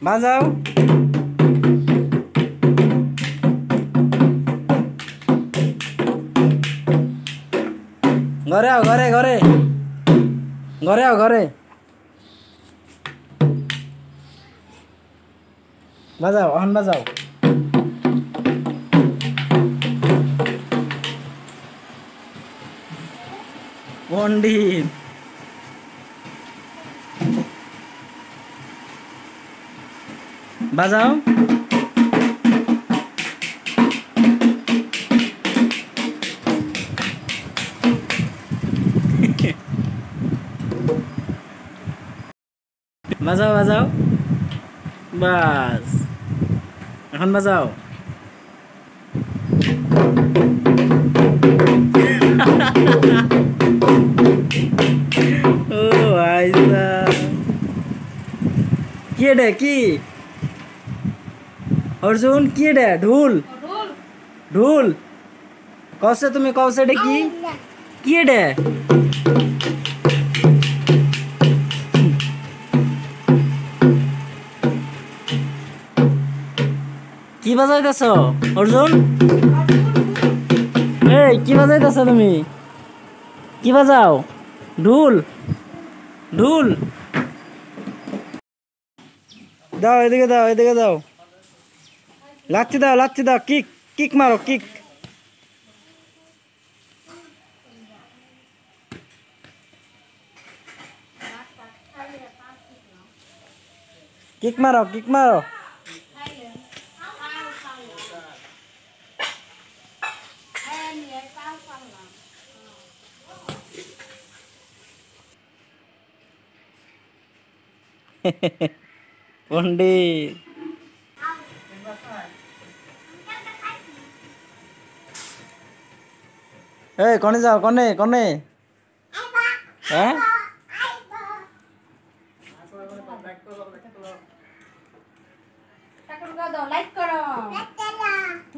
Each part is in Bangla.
বাজাও। ঘরে আও, ঘরে ঘরে ঘরে আও, ঘরে বাজাও, অহন বাজাও। পণ্ডিত বাজাও। বাজাও বাজাও, বাস এখন বাজাও। ও আইসা কি এটা কি অর্জুন কি এটা ঢোল ঢোল কসে তুমি কসে এটা কি কি এটা কি বাজাইতেছ অর্জুন এই কি বাজাইতেছ তুমি কি বাজাও ঢোল ঢোল দাও এদিকে দাও এদিকে দাও লাচ্ছি দাও কিক কিক মারো কিক কিক মারো কিক মারো পণ্ডিত এই কনে যাও কনে কনে হ্যাঁ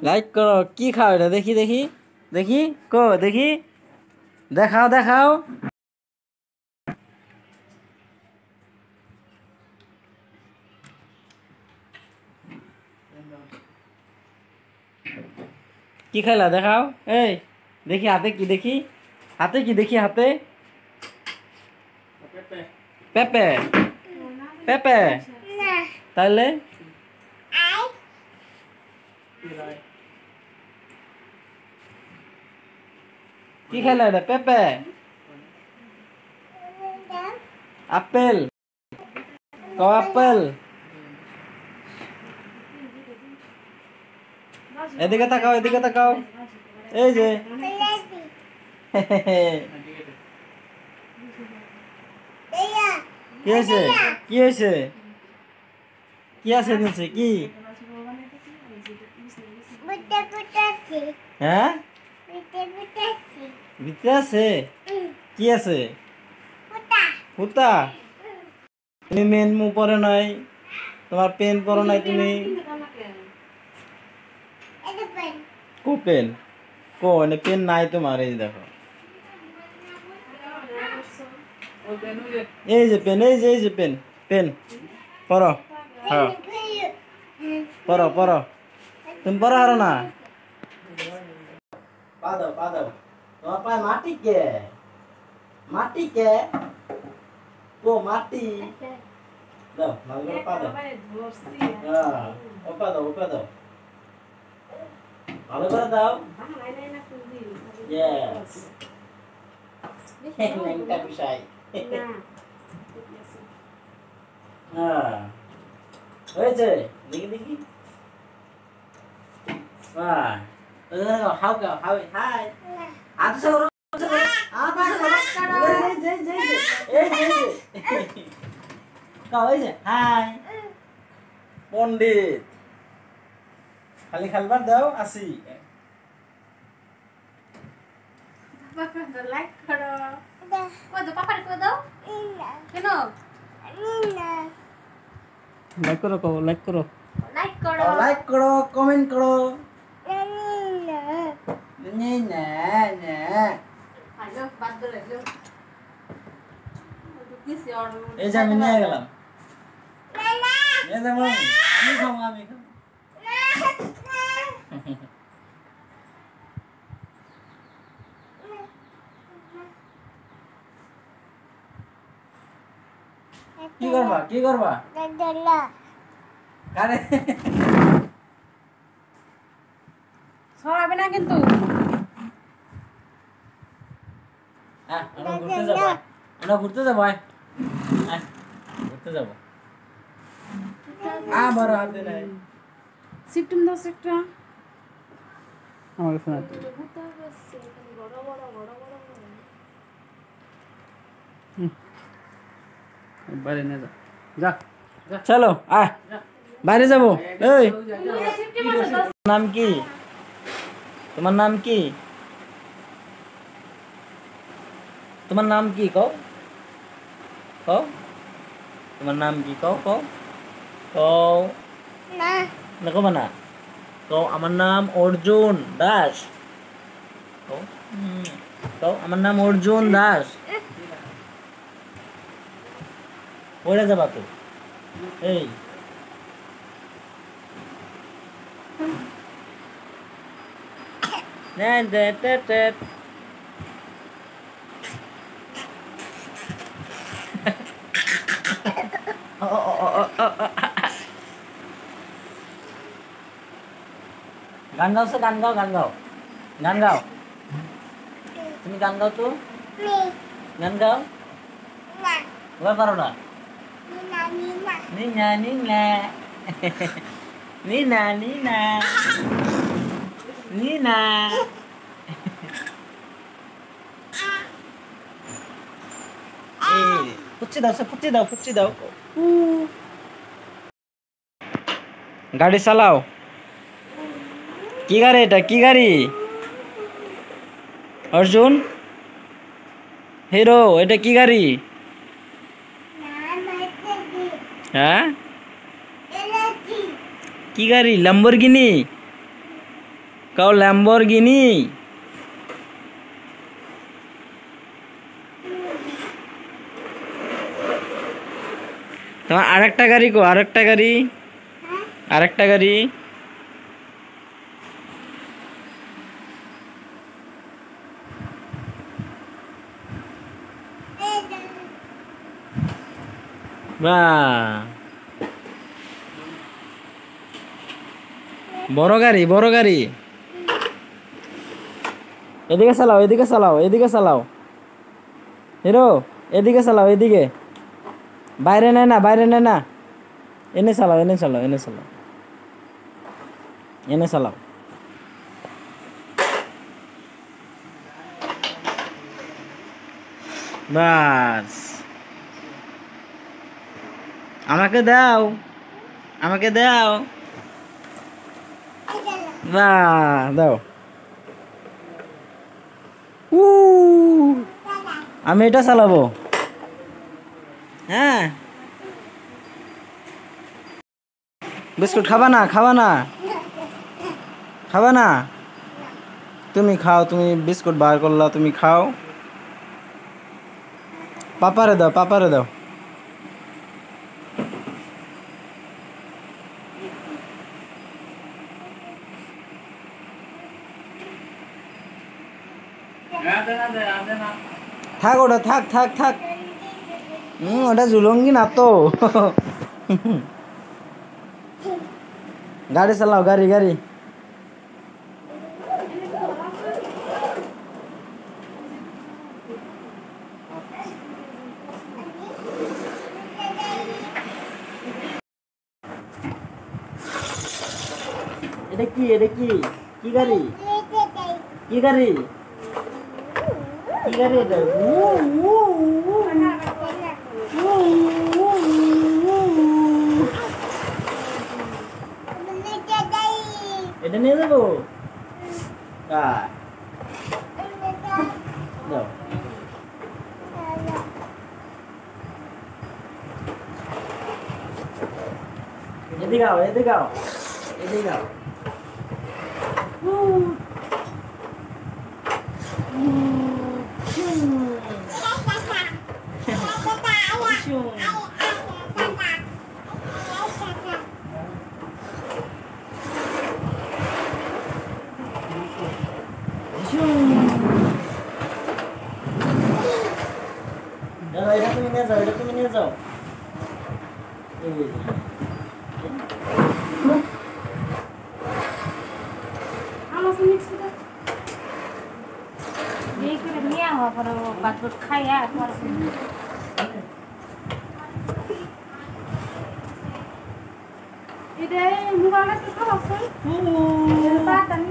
লাইক করো কি খাও এটা দেখি দেখি দেখি কো দেখি দেখাও দেখাও কি খাইলা দেখাও এই দেখি হাতে কি দেখি হাতে কি দেখি হাতে পেপে পেপে তাহলে কি খাইলা এটা পেপে আপেল ক আপেল এদিকে তাকাও এদিকে তাকাও এই যে কি হয়েছে কি হয়েছে কি আছে নিচে কি হ্যাঁ ভিতরে আছে কি আছে ফুটা তুমি মেন মু পরে নাই তোমার পেন পরো নাই তুমি কো পেন কো এনে পেন নাই তোমার এই দেখো এই যে পেন এই যে পেন পেন পরো হ্যাঁ পরো পরো তুমি পরো হারো না পা দাও তোমার পায়ে মাটি কে কো মাটি দাও ভালো করে পা দাও হ্যাঁ ওপা দাও ভালো করে দাও ইয়েস নেংটা বিষয় হ্যাঁ হয়েছে দেখি দেখি বাহ হাউ হাই আচ্ছা হাই পণ্ডিত খালি খালবার দাও আসি লাইক করো কই দাও পাপারে কই দাও কেন লাইক করো লাইক করো কমেন্ট করো আলো বাদ দে লো এই এই যে আমি নিয়ে গেলাম নিয়ে যাবো আমি খাবো কি করবা কারে সরাবে না কিন্তু আমরা ঘুরতে যাবো ঘুরতে যাবো আবার হাতে নাই সিস্টেম দাও একটা আমার শোনা বাইরে নিয়ে যা যা যা চলো বাইরে যাবো এই নাম কি তোমার নাম কি তোমার নাম কি কও কও তোমার নাম কি কও কও কও না কও না কও আমার নাম অর্জুন দাস কও কও আমার নাম অর্জুন দাস পড়ে যাবা তো এই গান গাও সে গান গাও গান গাও গান গাও তুমি গান গাও তো গান গাও গাও পারো না নিনা নিনা নিনা নিনা নিনা পুচ্ছি দাও সে পুচ্ছি দাও গাড়ি চালাও কি গাড়ি এটা কি গাড়ি অর্জুন হিরো এটা কি গাড়ি হ্যাঁ কি গাড়ি ল্যাম্বরগিনি কাও ল্যাম্বরগিনি তোমার আরেকটা গাড়ি কো আরেকটা গাড়ি বাহ বড় গাড়ি এদিকে চালাও হিরো এদিকে চালাও এদিকে বাইরে নেয় না এনে চালাও বাস আমাকে দাও দাও আমি এটা চালাবো হ্যাঁ বিস্কুট খাবা না তুমি খাও তুমি বিস্কুট বার করলা তুমি খাও পাপারে দাও থাক ওটা থাক ওটা জুলঙ্গি না তো গাড়ি চালাও গাড়ি এটা কি গাড়ি এটা এটা নিয়ে যাবো দাও এদিকে আও এটা তুমি নিয়ে যাও, এটা তুমি নিয়ে যাও। এই যে। আমার শুনে ছিল এই করে নিয়ে হওয়া পরে বাদ খাইয়া পরে এটা মোবাইলে তো আছে এটা তাড়াতাড়ি